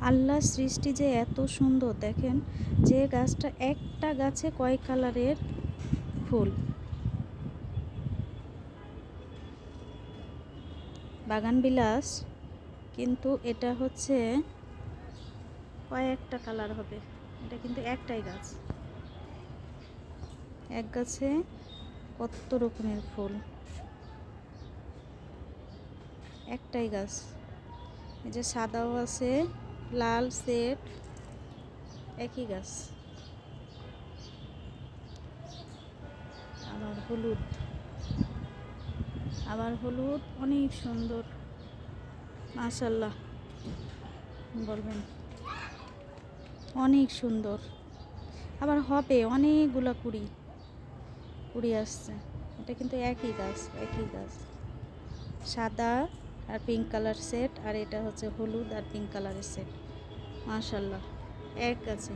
আল্লাহর সৃষ্টি যে এত সুন্দর দেখেন, যে গাছটা একটা গাছে কয় কালারের ফুল। বাগান বিলাস, কিন্তু এটা হচ্ছে কয়েকটা কালার হবে। এটা কিন্তু একটাই গাছ, এক গাছে কত রকমের ফুল, একটাই গাছ। এই যে সাদাও আছে, লাল সেট, একই গাছ। আবার হলুদ, আবার হলুদ, অনেক সুন্দর মাশাল্লাহ বলবেন, অনেক সুন্দর। আবার হবে অনেকগুলা কুড়ি কুড়ি আসছে। এটা কিন্তু একই গাছ, একই গাছ, সাদা আর পিঙ্ক কালার সেট, আর এটা হচ্ছে হলুদ আর পিঙ্ক কালারের সেট। মাশাল্লাহ এক গাছে।